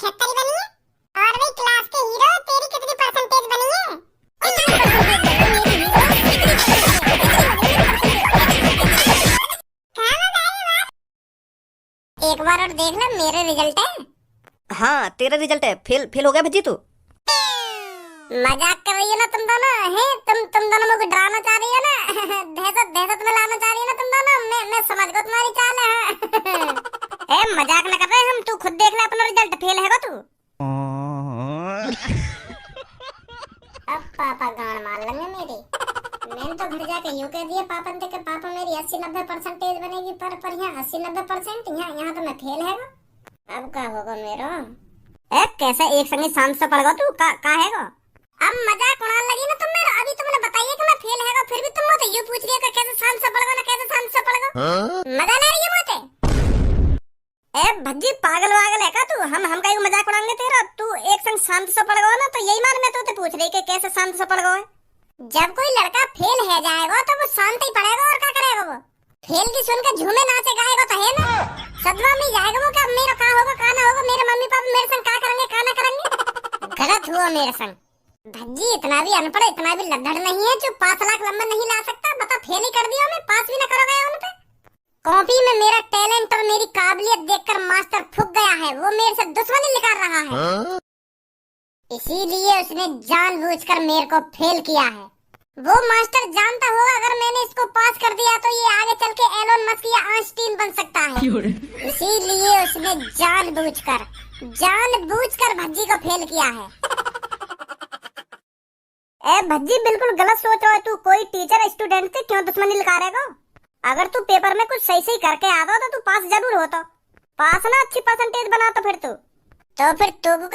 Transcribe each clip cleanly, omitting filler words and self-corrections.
71 बनी है। और भाई क्लास के हीरो तेरी कितनी परसेंटेज बनी है? एक बार और देख ले मेरे रिजल्ट है। हाँ तेरा रिजल्ट है। फेल हो गया भज्जी तू। मजाक कर रही हो ना तुम दोनों? हैं तुम दोनों मुझे डराना चाह रही हो ना? दहशत में लाना चाह रही हो ना तुम दोनों? मैं समझ गई तुम्हारी चाल है। ए मजाक न कर रहे हम। तू खुद देख ले अपना रिजल्ट। फेल है तू। अब पापा गान मार लेंगे मेरी। मैंने तो घर जाके यूं कह दिया पापा ने कि पापा मेरी 80-90 परसेंटेज बनेगी, पर यहाँ 80-90 परसेंट, यहाँ तो मैं फेल है। अब क्या होगा मेरा? ए कैसे एक संगी शांत से पढ़ेगा तू? का हैगा? अब मजाक उड़ाने लगी ना तुम मेरा। अभी तुमने बताइए कि मैं फेल हैगा, फिर भी तुम मुझे यूं पूछ रही हो कि कैसे शांत से पढ़ेगा ना, कैसे शांत से पढ़ेगा? मजा ले रही है मुझे? ए भज्जी पागल वागल है का तू? हम कहीं मजाक उड़ाएंगे तेरा? तू एक संग शांत से पढ़ेगा ना, तो यही मान मैं तो पूछ रही कि कैसे शांत से पढ़ेगा। जब कोई लड़का फेल है जाएगा तो वो शांत ही पढ़ेगा, और क्या करेगा वो? फेल की सुन के झूमे नाचे गाएगा तो है ना? सदमा में जाएगा वो। क्या मेरा का होगा का ना होगा? मेरे मम्मी पापा मेरे संग का करेंगे का ना करेंगे? गलत हुआ मेरे संग। भज्जी इतना भी अनपढ़, इतना भी लद्दड़ नहीं है जो 5 लाख नंबर नहीं ला सकता। बता फेल ही कर दिया मैं, पास भी ना करोगे उन पे। कॉपी में मेरा टैलेंट और मेरी काबिलियत देखकर मास्टर फूक गया है। वो मेरे से दुश्मनी निकाल रहा है। इसीलिए उसने जानबूझकर मेरे को फेल किया है। वो मास्टर जानता होगा अगर मैंने इसको पास कर दिया तो ये आगे चल के एलोन मस्क या आइंस्टीन बन सकता है। इसीलिए उसने जानबूझकर भज्जी को फेल किया है। ए भज्जी बिल्कुल गलत सोच रहा है तू। कोई टीचर स्टूडेंट से क्यों दुश्मनी लगा रहेगा? अगर तू पेपर में कुछ सही करके आ गया तो तू पास जरूर होता। पास ना अच्छी परसेंटेज बना तो फिर तू क्या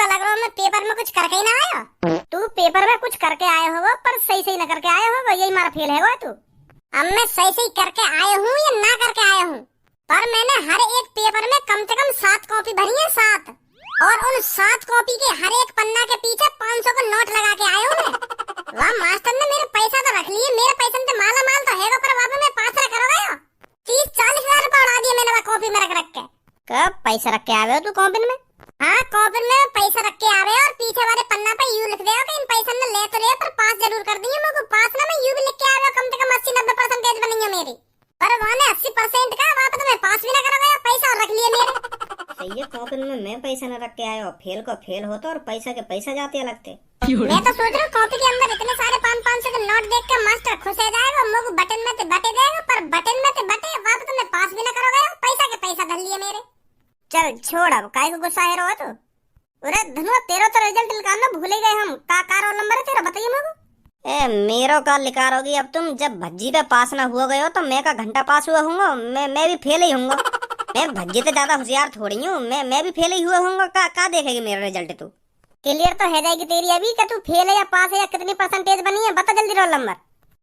लग रहा है मैं पेपर में कुछ करके ही ना आया? तू पेपर में कुछ करके आया होगा पर सही न करके आया होगा, यही मारा फेल है तू। अब मैं सही करके आया हूँ या ना करके आया हूँ, पर मैंने हर एक पेपर में कम से कम 7 कॉपी भरी है, 7। और उन 7 कॉपी के हर एक पन्ना के पीछे 500 का नोट लगा के आया हूँ मैं। वाह मास्टर ने मेरे पैसा तो रख लिए, मेरे पैसे में माला माल तो है, पर वहाँ मैं पास रख करोगे 30-40 हजार रुपए उड़ा दिए मैंने कॉपी में रख के। कब पैसा रख के आ गए तू कॉपी में? हाँ कॉपी में पैसा रख के आ रहे और पीछे वाले पन्ना पे यू लिख देगा कि इन पैसा में ले तो ले पर पास जरूर कर दिए। मुझे पास ना मैं यू भी लिख के आ रहा, कम से कम 80-90 परसेंटेज बनेंगे मेरी। पर वहाँ ने 80% का, वहाँ पे तो मैं पास भी ना करोगे, पैसा और रख लिए मेरे। सही है, कॉपी में मैं पैसा न रख के आया, फेल को फेल होता और पैसा के पैसा जाते लगते। मैं तो सोच रहा हूँ कॉपी के अंदर इतने सारे 500 के नोट देख के मास्टर खुश हो जाएगा, मुझे बटन में तो बटे देगा, पर बटन में तो बटे वहाँ पे तो मैं पास भी ना करोगे, पैसा के पैसा धर लिए मेरे। चल छोड़, अब काहे को गुस्सा है रहा तू? अरे धनुआ तेरा तो रिजल्ट निकालना भूल ही गए हम। का रोल नंबर है तेरा बताइए मुझे। ए मेरो का लिखा होगी अब तुम। जब भज्जी पे पास ना हुआ गए हो तो मैं का घंटा पास हुआ हूँगा। मैं भी फेल ही हूँगा। मैं भज्जी से ज्यादा होशियार थोड़ी हूँ। मैं भी फेल ही हुआ हूँगा। का देखेगी मेरा रिजल्ट? तू क्लियर तो है जाएगी तेरी अभी कि तू फेल है या पास है या कितनी परसेंटेज बनी है? बता जल्दी रोल नंबर।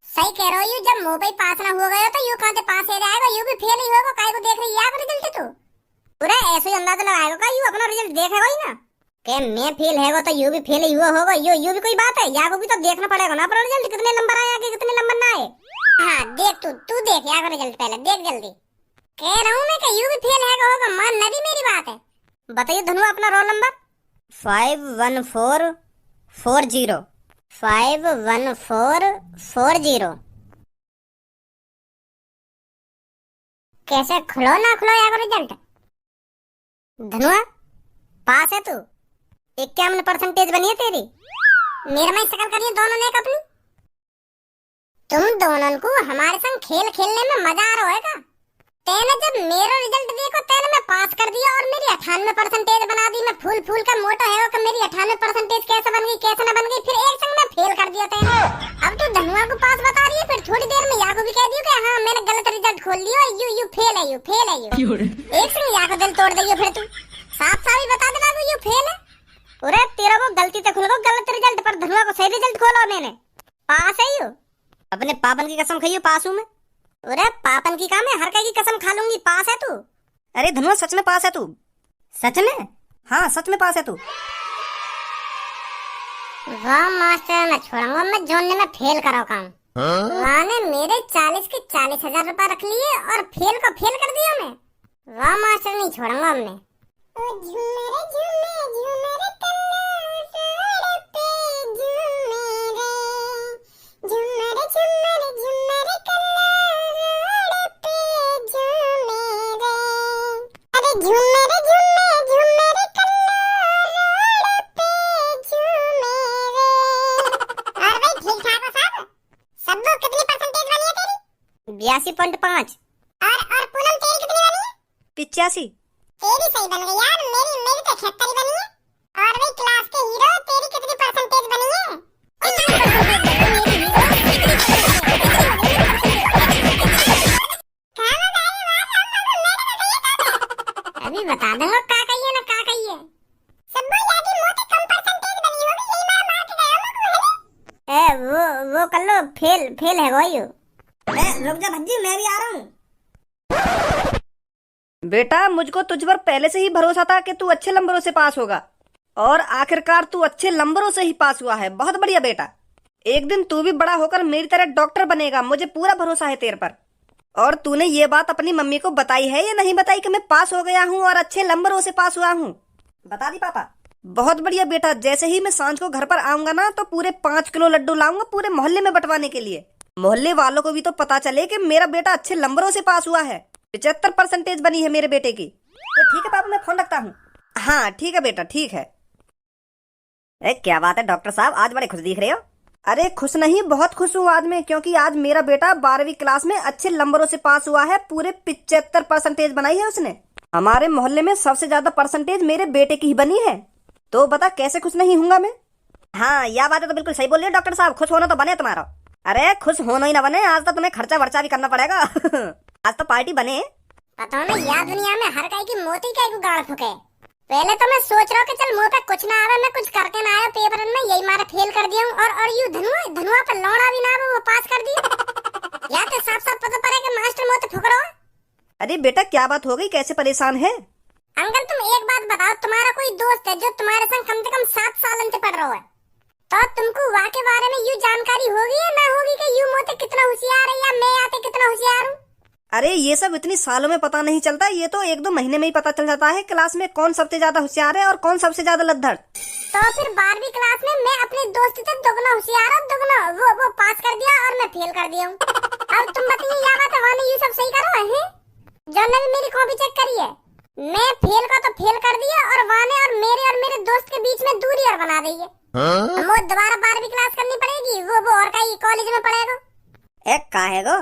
सही कह रहा हूँ, जब मुंह पे पास ना हुआ गया तो यू कहाँ से पास हो जाएगा? यू भी फेल ही होगा। काय को देख रही है रिजल्ट तू? पूरा ऐसे ही अंदाजा लगाएगा का यू अपना रिजल्ट देखेगा ही ना कि मैं फेल है तो यू भी फेल ही हुआ होगा। यू भी कोई बात है? या को भी तो देखना पड़ेगा ना अपना रिजल्ट, कितने नंबर आए आगे कितने नंबर ना आए। हाँ देख तू देख या रिजल्ट पहले देख जल्दी। कह रहा हूँ मैं कि यू भी फेल है होगा, मान ना भी मेरी बात है। बताइए धनु अपना रोल नंबर। 51440 51440। कैसे खुलो ना खुलो या रिजल्ट? धनुआ पास है तू? 51 परसेंटेज बनी है तेरी। मेरे में शकल करिए दोनों ने अपनी। तुम दोनों को हमारे संग खेल खेलने में मजा आ रहा है? तेने जब मेरा रिजल्ट देखो तेने मैं पास कर दिया और मेरी 98 परसेंटेज बना दी। मैं फूल का मोटा है कि मेरी 98 परसेंटेज कैसे बन गई कैसे न बन गई, फिर एक संग में फेल कर दिया तेने। अब तू धनुआ को पास बता रही है, फिर थोड़ी देर में याको भी कह दियो कि हाँ मैंने गलत रिजल्ट खोल लिया, यू फेल है। एक संग याको दिल तोड़ दियो फिर तू। साफ ही बता दे बाबू यू फेल है। अरे तेरा वो गलती से खुल गया गलत रिजल्ट, पर धनुआ को सही रिजल्ट खोला मैंने। पास है यू? अपने पापन की कसम खाइयो पास हूँ मैं। अरे पापन की काम है, हर की कसम खा लूंगी। पास है तू? अरे धनुआ सच में पास है तू? सच में? हाँ सच में पास है तू। वाह मास्टर मैं छोड़ूंगा मैं जोन में फेल करो काम। वहाँ ने मेरे 40 के 40,000 रुपए रख लिए और फेल को फेल कर दिया मैं। वाह मास्टर नहीं छोड़ूंगा मैं। ओ झूमर झूमर झूमर कल्ला रोड पे झूमे रे, झूमर झूमर झूमर कल्ला रोड पे झूमे रे, अरे झूमर झूमर झूमर कल्ला रोड पे झूमे रे। और भाई ठीक ठाक हो सब? सबको कितनी परसेंटेज बनी है तेरी? 82.5। और पूनम तेरी कितनी बनी है? 85। तेरी सही बन गई यार, मेरी मेरी तो 76 ही बनी है। और भाई क्लास के हीरो तेरी कितनी परसेंटेज बनी है? अभी बता दूंगा का कहिए ना का कहिए। सब यादी मोटी कम परसेंटेज बनी होगी, यही मार मार के गया लोग है। वो कर लो, फेल है वो यू। रुक जा भज्जी, मैं भी आ रहा हूँ। बेटा मुझको तुझ पर पहले से ही भरोसा था कि तू अच्छे नंबरों से पास होगा, और आखिरकार तू अच्छे नंबरों से ही पास हुआ है। बहुत बढ़िया बेटा, एक दिन तू भी बड़ा होकर मेरी तरह डॉक्टर बनेगा, मुझे पूरा भरोसा है तेरे पर। और तूने ये बात अपनी मम्मी को बताई है या नहीं बताई कि मैं पास हो गया हूँ और अच्छे नंबरों से पास हुआ हूँ? बता दी पापा? बहुत बढ़िया बेटा, जैसे ही मैं सांझ को घर पर आऊंगा ना तो पूरे 5 किलो लड्डू लाऊंगा पूरे मोहल्ले में बंटवाने के लिए। मोहल्ले वालों को भी तो पता चले कि मेरा बेटा अच्छे नंबरों से पास हुआ है। 75% बनी है मेरे बेटे की। तो ठीक है पापा, मैं फोन रखता हूँ। हाँ ठीक है बेटा, ठीक है। क्या बात है डॉक्टर साहब, आज बड़े खुश दिख रहे हो। अरे खुश नहीं, बहुत खुश हूँ आज मैं, क्योंकि आज मेरा बेटा 12वीं क्लास में अच्छे नंबरों से पास हुआ है। पूरे 75% बनाई है उसने। हमारे मोहल्ले में सबसे ज्यादा परसेंटेज मेरे बेटे की ही बनी है। तो बता कैसे खुश नहीं हूँगा मैं। हाँ यह बात है तो बिल्कुल सही बोल रहे हो डॉक्टर साहब, खुश होना तो बने तुम्हारा। अरे खुश होना ही ना बने, आज तो तुम्हें खर्चा वर्चा भी करना पड़ेगा। आज तो पार्टी बने। पता नहीं यार, दुनिया में हर कहीं की मोती का एक गाड़ फुके। पहले तो मैं सोच रहा हूँ कि चल मुंह पे कुछ ना आवे, मैं कुछ करके ना आया पेपर में, यही मारा फेल कर दिया हूँ। और यू धनुआ पे लौड़ा भी ना वो पास कर दिया। यार तो साफ साफ पता पड़े कि मास्टर मुंह पे फुक रहा है। अरे बेटा क्या बात हो गई, कैसे परेशान है? अंकल तुम एक बात बताओ, तुम्हारा कोई दोस्त है जो तुम्हारे संग कम से कम 7 साल से पढ़ रहा है, तो तुमको वहाँ के बारे में यूँ जानकारी होगी या ना होगी कि यूँ मोते कितना होशियार है या मैं आते कितना होशियार हूँ? अरे ये सब इतनी सालों में पता नहीं चलता, ये तो 1-2 महीने में ही पता चल जाता है क्लास में कौन सबसे ज्यादा होशियार है और कौन सबसे ज्यादा लद्दड़। तो फिर 12वीं क्लास में मैं अपने दोस्त से दुगना होशियार और दुगना वो पास कर दिया और मैं फेल कर दिया हूँ। अब तुम बताइए क्या बात है, वाने ये सब सही करो है? जॉन ने भी मेरी कॉपी चेक करी है, मैं फेल का तो फेल कर दिया और वाने और मेरे दोस्त के बीच में दूरी और बना दी है। वो दोबारा 12वीं क्लास करनी पड़ेगी, वो और कहीं कॉलेज में पढ़ेगा। एक का है गो?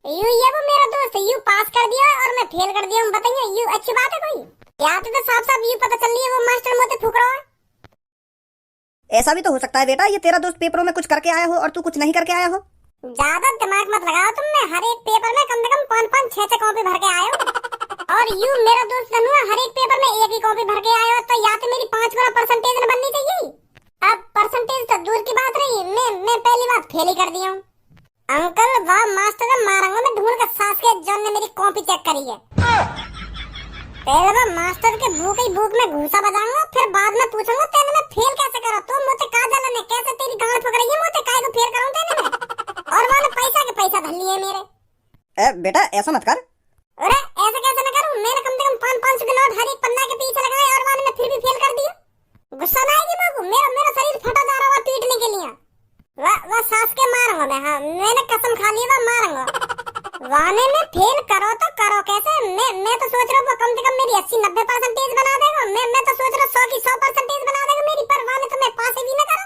यू ये वो मेरा दोस्त है, यू पास कर दिया और मैं फेल कर दिया हूँ। बताइए यू अच्छी बात है कोई? या तो साफ साफ यू पता चल रही है वो मास्टर मुझे फूक रहा है। ऐसा भी तो हो सकता है बेटा, ये तेरा दोस्त पेपरों में कुछ करके आया हो और तू कुछ नहीं करके आया हो। ज्यादा दिमाग मत लगाओ तुमने, हर एक पेपर में कम से कम 5-5 6-6 कॉपी भर के आए हो। और यू मेरा दोस्त धनुआ हर एक पेपर में एक ही कॉपी भर के आए हो, तो या तो मेरी 5 गुना परसेंटेज न बननी चाहिए। अब परसेंटेज तो दूर की बात रही, मैं पहली बार फेल ही कर दिया हूँ। अंकल वाह मास्टर का मारूंगा मैं ढूंढ कर सास के, जॉन ने मेरी कॉपी चेक करी है। पहले मैं मास्टर के भूख में घूसा बजाऊंगा, फिर बाद में पूछूंगा तेरे में फेल कैसे करा, तो मुझे का जलन है कैसे तेरी गांड पकड़ रही है, मुझे काहे को फेल कराऊं तेरे में। और मैंने पैसा धर लिए मेरे। बेटा ऐसा मत कर। अरे ऐसे कैसे न करूं, मैंने कम से कम 500 के नोट हर एक पन्ना के पीछे लगाए और मैंने फिर भी फेल कर दिया। गुस्सा ना आएगी मेरे को, मेरा शरीर फटा जा रहा है पीटने के लिए। वह सास के मारूंगा मैं, हाँ मैंने कसम खा ली वह मारूंगा। वाने में फेल करो तो करो कैसे, मैं तो सोच रहा हूँ कम से कम मेरी 80-90% बना देगा। मैं तो सोच रहा हूँ 100 की 100% बना देगा मेरी, पर वाने तो मैं पास ही भी न करो।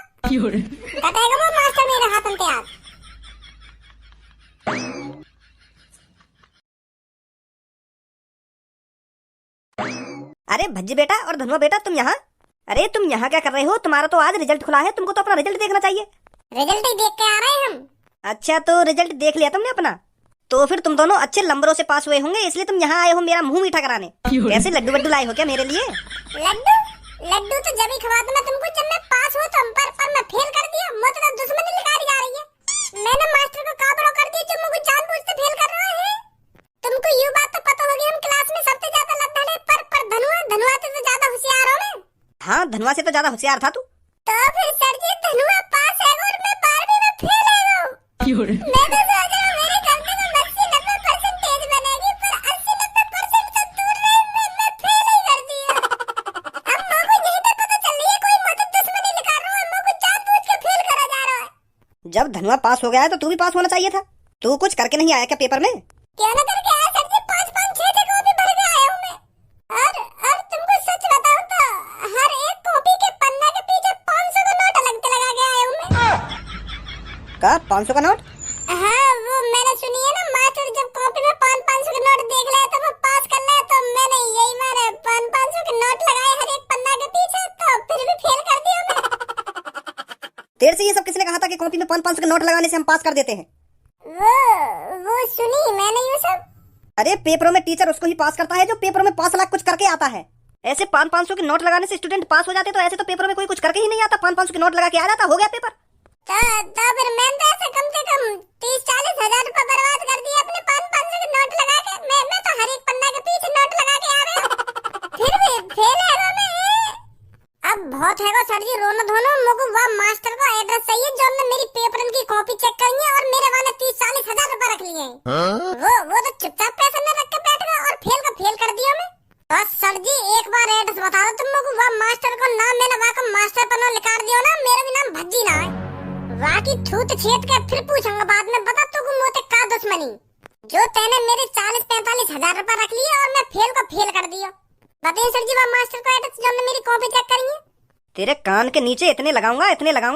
कटेगा वो मास्टर मेरे हाथ में आज। अरे भज्जी बेटा और धनुआ बेटा तुम यहाँ, अरे तुम यहाँ क्या कर रहे हो? तुम्हारा तो आज रिजल्ट खुला है, तुमको तो अपना रिजल्ट देखना चाहिए। रिजल्ट ही देख के आ रहे हैं हम। अच्छा तो रिजल्ट देख लिया तुमने अपना, तो फिर तुम दोनों अच्छे नंबरों से पास हुए होंगे, इसलिए तुम यहाँ आए हो मेरा मुंह मीठा कराने। कैसे लड्डू वड्डू लाए हो क्या मेरे लिए? लड्डू तो जब ही खवा दूं मैं तुमको जब मैं पास हो, तुम पर मैं फेल कर दिया। मुझे तो दुश्मनी निकाली जा रही है। मैंने मास्टर को काबड़ो कर दिया जो मुझे जानबूझ से फेल कर रहा है। तुमको ये बात तो पता होगी हम क्लास में सबसे ज्यादा लद्दड़ है, पर धनुआ से तो ज्यादा होशियार हूं मैं। हाँ धनुआ से तो ज्यादा होशियार था तू। तो फिर सर जी धनुआ पास है और मैं 12वीं में फेल है। मैं तो सोच रहा हूं मेरे कम से कम 80-90% बनेगी, पर 80-90% से दूर रहे मैं फेल ही कर दिया। जब धनुआ पास हो गया है तो तू भी पास होना चाहिए था। तू कुछ करके नहीं आया क्या पेपर में? क्यों ना करके आया सर जी, 5-5-6 कॉपी भर के आया हूँ मैं। और तुमको सच बताऊं तो हर एक कॉपी के पन्ना के पीछे 500 का नोट अलग से लगा के आया हूँ मैं। का 500 का नोट? हाँ, वो मैंने सुनी है ना, मास्टर जब कॉपी में 500 के नोट देख ले तो वो पास कर ले, तो मैंने यही मारे 500 के नोट लगाए हर एक पन्ना के पीछे, तो फिर भी फेल कर दिया मैं। तेरे से ये सब किसने कहा था कि कॉपी में 500 के नोट लगाने से हम पास कर देते हैं? वो सुनी मैंने ये सब। अरे पेपरों में टीचर उसको ही पास करता है जो पेपरों में 5 लाख कुछ करके आता है। ऐसे 500 के नोट लगाने से स्टूडेंट पास हो जाते, तो ऐसे तो पेपरों में कोई कुछ करके ही नहीं आता, 500 के नोट लगा के आ जाता, हो गया पेपर। तो फिर मैंने तो ऐसे कम से कम 30-40 हजार रुपए बर्बाद कर दिए अपने 500 के नोट लगा के। मैं तो हर एक पन्ना के पीछे नोट लगा के आ रहा हूँ, फिर भी फेल है मैं। अब बहुत है सर जी, रोना धोना मुझको वह मास्टर का एड्रेस चाहिए जो ने मेरी पेपर की कॉपी चेक करी है और मेरे वाले 30-40 हजार रुपए रख लिए हैं। वो तो चुपचाप पैसे में रख के बैठ गया और फेल का फेल कर दिया मैं। बस सर जी एक बार एड्रेस बता दो तुम लोग, वह मास्टर को नाम मैंने वहाँ का मास्टर पन्ना लिखा दिया ना, मेरा भी नाम भज्जी ना है। वहाँ की थूत छेद के फिर पूछूंगा बाद में, बता तू मोते का दुश्मनी जो तेने मेरे 40-45 हजार रुपए रख लिए और मैं फेल को फेल कर दिया। बताइए सर जी, वह मास्टर को एड्रेस जो ने मेरी कॉपी चेक करी है। तेरे कान के नीचे इतने लगाऊंगा,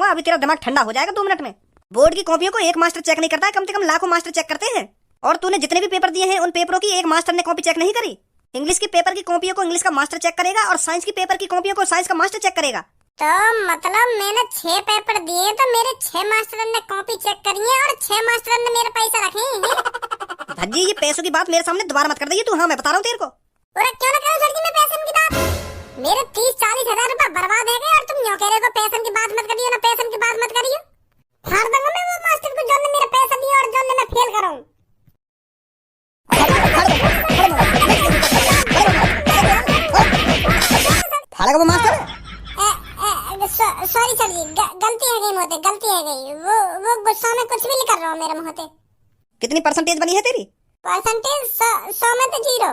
अभी तेरा दिमाग ठंडा हो जाएगा 2 मिनट में। बोर्ड की कॉपियों को एक मास्टर चेक नहीं करता है, कम से कम लाखों मास्टर चेक करते हैं। और तूने जितने भी पेपर दिए हैं उन पेपरों की एक मास्टर ने कॉपी चेक नहीं करी। इंग्लिश की पेपर की कॉपियों को इंग्लिश का मास्टर चेक करेगा और साइंस की पेपर की कॉपियों को साइंस का मास्टर चेक करेगा। तो मतलब मैंने 6 पेपर दिए तो मेरे 6 मास्टर ने कॉपी चेक करी है और 6 मास्टर ने मेरे पैसे रखे हैं। भज्जी ये पैसों की बात मेरे सामने दोबारा मत कर देगी तू। हाँ मैं बता रहा हूँ तेरे को। और क्यों ना करो सर जी मैं पैसे की बात, मेरे 30-40 हजार रुपए बर्बाद है गए और तुम यूं कह रहे हो पैसे की बात मत करियो ना, पैसे की बात मत करियो। फाड़ दूंगा मैं वो मास्टर को जो ने मेरे पैसे दिए और जो ने मैं फेल कराऊं। फाड़ेगा वो मास्टर? सॉरी सर जी, गलती है गई मोते, गलती है गई। वो गुस्सा में कुछ भी नहीं कर रहा हूँ मेरे मुंह से। कितनी परसेंटेज बनी है तेरी? परसेंटेज 100 में तो 0।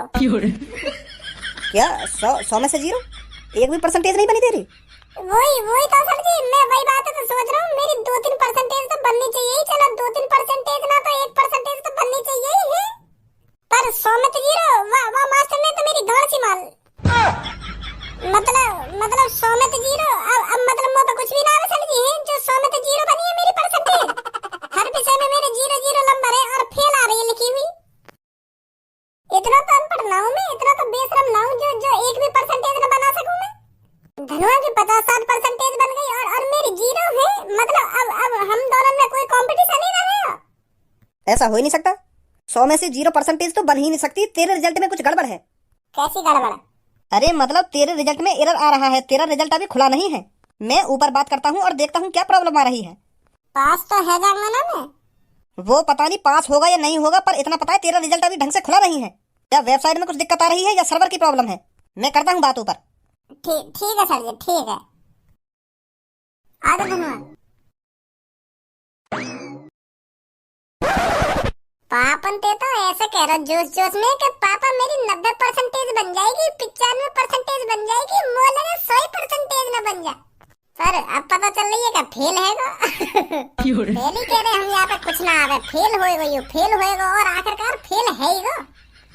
क्या 100 में से 0? एक भी परसेंटेज नहीं बनी तेरी? वही तो सर जी, मैं वही बात तो सोच रहा हूँ, मेरी 2-3 परसेंटेज तो बननी चाहिए। चलो 2-3 परसेंटेज ना तो 1% तो बननी चाहिए ही, पर 100 में तो 0। वाह मास्टर ने तो मेरी धौड़ सी मार। मतलब 100 में तो 0। अब मतलब मुझे कुछ भी ना आवे सर जी, जो 100 में तो 0 बनी है मेरी परसेंटेज। हर विषय में मेरे 0 नंबर है और फेल आ रही है लिखी हुई। इतना तो अनपढ़ ना हूँ मैं, इतना तो बेशरम ना हूँ जो एक भी परसेंटेज न बना सकूं मैं। धनुआ की 50-60 परसेंटेज बन गई और मेरी 0 है। मतलब अब हम दोनों में कोई कंपटीशन ही ना है। ऐसा हो ही नहीं सकता। 100 में से 0 परसेंटेज तो बन ही नहीं सकती। तेरे रिजल्ट में कुछ गड़बड़ है। कैसी गड़बड़? अरे मतलब तेरे रिजल्ट में एरर आ रहा है, तेरा रिजल्ट अभी खुला नहीं है। मैं ऊपर बात करता हूँ और देखता हूँ क्या प्रॉब्लम आ रही है। पास तो है जाऊंगा ना मैं। वो पता नहीं पास होगा या नहीं होगा, पर इतना पता है तेरा रिजल्ट अभी ढंग से खुला नहीं है। या वेबसाइट में कुछ दिक्कत आ रही है या सर्वर की प्रॉब्लम है। मैं करता हूँ बात ऊपर। ठीक है सर जी, ठीक है। आगे धनुआ पापन ते तो ऐसे कह रहा जोश में कि पापा मेरी 90 परसेंटेज बन जाएगी, 95 परसेंटेज बन जाएगी, मोह लगे 100% न बन जाए। पर अब पता चल रही है कि फेल है। फेल ही कह रहे हम यहाँ पे, कुछ ना आवे, फेल होएगा और आखिरकार फेल है ही।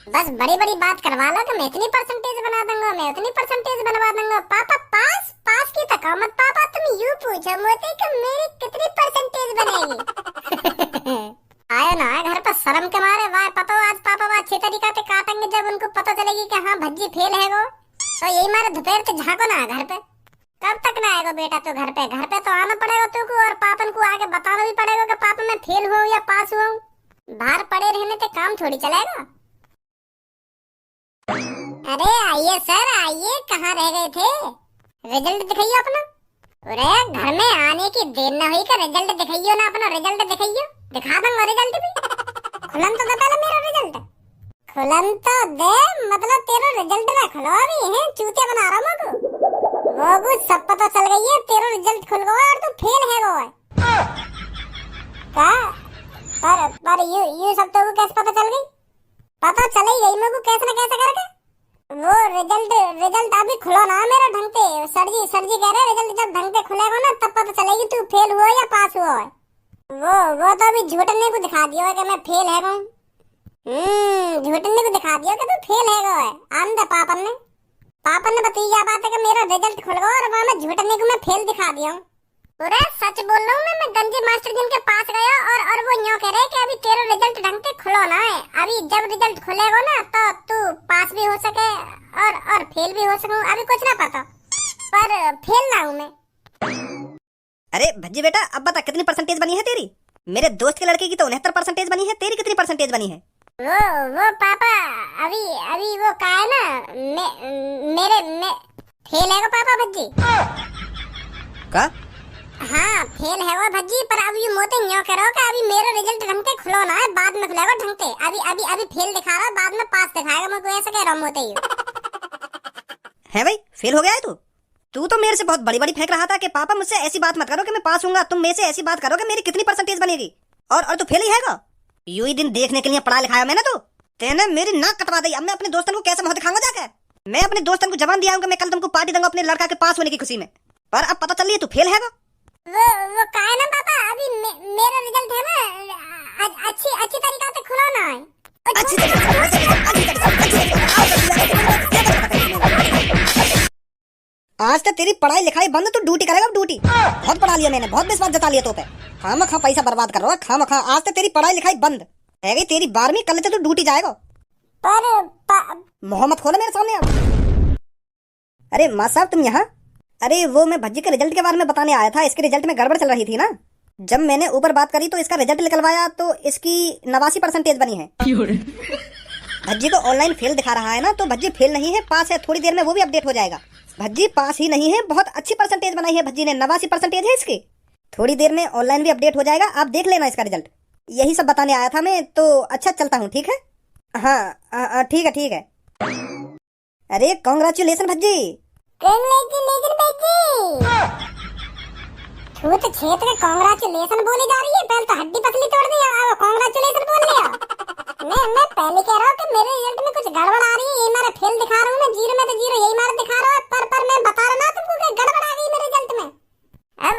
बस बड़ी बड़ी बात करवा लो कि मैं इतनी परसेंटेज बना दूंगा, मैं उतनी परसेंटेज बनवा दूंगा। पापा पास की तकामत पापा तुम यूं पूछो मुझसे कि मेरी कितनी परसेंटेज बनेगी। आयो ना घर पर शर्म के मारे वाह पतो आज पापा वहाँ अच्छी तरीका से काटेंगे जब उनको पता चलेगी कि हाँ भज्जी फेल है वो। तो यही मारे दोपहर से झाँको ना घर पे। कब तक ना आएगा बेटा तो घर पे तो आना पड़ेगा तुमको और पापन को आके बताना भी पड़ेगा कि पापा मैं फेल हुआ या पास हुआ हूँ। बाहर पड़े रहने से काम थोड़ी चलेगा। अरे आइए सर आइए, कहाँ रह गए थे? रिजल्ट दिखाइए अपना। अरे घर में आने की देर न हुई का रिजल्ट दिखाइयो ना, अपना रिजल्ट दिखाइयो। दिखा दूंगा रिजल्ट भी। खुलन तो दे पहले मेरा रिजल्ट। खुलन तो दे, मतलब तेरा रिजल्ट ना खुलवा भी है, चूतिया बना रहा हूँ वो कुछ सब पता चल गई है, तेरा रिजल्ट खुल गया और तू फेल है वो है। पर ये सब तो कैसे पता चल गई? पता चल ही गई मेरे को कैसे न कैसे करके। वो रिजल्ट अभी खुला ना मेरा ढंग से। सर जी कह रहे रिजल्ट जब ढंग से खुलेगा ना तब पता चलेगी तू फेल हुआ या पास हुआ है। वो तो अभी झूठने को दिखा दिया कि मैं फेल है कहूँ। झूठने को दिखा दिया कि तू फेल है गो है। आंदा पापन ने बताई बात है कि मेरा रिजल्ट खुल गया और वहाँ मैं झूठने को मैं फेल दिखा दिया हूँ। पूरा सच बोल रहा हूँ मैं गंजे मास्टर जी के पास गया और वो यूँ कह रहे कि अभी तेरा रिजल्ट ढंग से खुलो ना है। अभी जब रिजल्ट खुलेगा ना तो तू पास भी हो सके और फेल भी हो सकूं। अभी कुछ ना पता पर फेल ना हूँ मैं। अरे भज्जी बेटा, अब बता कितनी परसेंटेज बनी है तेरी? मेरे दोस्त के लड़के की तो 69% बनी है, तेरी कितनी परसेंटेज बनी है? वो पापा अभी वो का है ना मेरे फेल है वो पापा भज्जी का? हाँ फेल है वो भज्जी। पर अभी मोते यूँ करो कि अभी मेरा रिजल्ट ढंग से खुलो ना है, बाद में खुलेगा ढंग से। अभी फेल दिखा रहा है, बाद में पास दिखाएगा। मैं तो ऐसा कह रहा हूँ मोते है भाई, फेल हो गया है तू तो मेरे से बहुत बड़ी बड़ी फेंक रहा था कि पापा मुझसे ऐसी बात मत करो कि मैं पास हूँगा, तुम मेरे से ऐसी बात करो कि मेरी कितनी परसेंटेज बनेगी। और तू फेल ही हैगा। यूं ही दिन देखने के लिए पढ़ा लिखाया मैंने तो। तेने मेरी नाक कटवा दी। अब मैं अपने दोस्तों को कैसे मुंह दिखाऊंगा जाके? मैं अपने दोस्तों को जबान दिया हूँ कि मैं कल तुमको पार्टी दूंगा अपने लड़का के पास होने की खुशी में, पर अब पता चल रही है तू फेल हैगा। वो का है ना पापा, अभी मेरा रिजल्ट है ना अच्छी तरीका से खुलो ना है। आज तक तेरी पढ़ाई लिखाई बंद, तू ड्यूटी करेगा। अब ड्यूटी बहुत पढ़ा लिया मैंने, बहुत विश्वास जता लिया तो पे। खामखा पैसा बर्बाद कर रहा है, खामखा। आज तक तेरी पढ़ाई लिखाई बंद है गई। तेरी 12वीं, कल से तू ड्यूटी जाएगा। पर मोहम्मद खोले मेरे सामने अब। अरे माँ साहब तुम यहाँ? अरे वो मैं भज्जी के रिजल्ट के बारे में बताने आया था। इसके रिजल्ट में गड़बड़ चल रही थी ना, जब मैंने ऊपर बात करी तो इसका रिजल्ट निकलवाया तो इसकी 89% बनी है। भज्जी को ऑनलाइन फेल दिखा रहा है ना, तो भज्जी फेल नहीं है, पास है। थोड़ी देर में वो भी अपडेट हो जाएगा। भज्जी पास ही नहीं है, बहुत अच्छी परसेंटेज बनाई है भज्जी ने, 89% है इसकी। थोड़ी देर में ऑनलाइन भी अपडेट हो जाएगा, आप देख लेना इसका रिजल्ट। यही सब बताने आया था मैं तो। अच्छा चलता हूँ, ठीक है? हाँ ठीक है। अरे कॉन्ग्रेचुलेशन भज्जी। छूत छेत का कांग्रेचुलेशन बोली जा रही है। पहले तो हड्डी पसली तोड़ दी, अब कांग्रेचुलेशन बोल लिया। मैं पहले कह रहा हूँ कि मेरे रिजल्ट में कुछ गड़बड़ आ रही है। ये मेरा फेल दिखा रहा हूँ मैं, जीरो में तो जीरो यही मारा दिखा रहा है। पर मैं बता रहा ना तुमको कि गड़बड़ आ गई मेरे रिजल्ट में। अब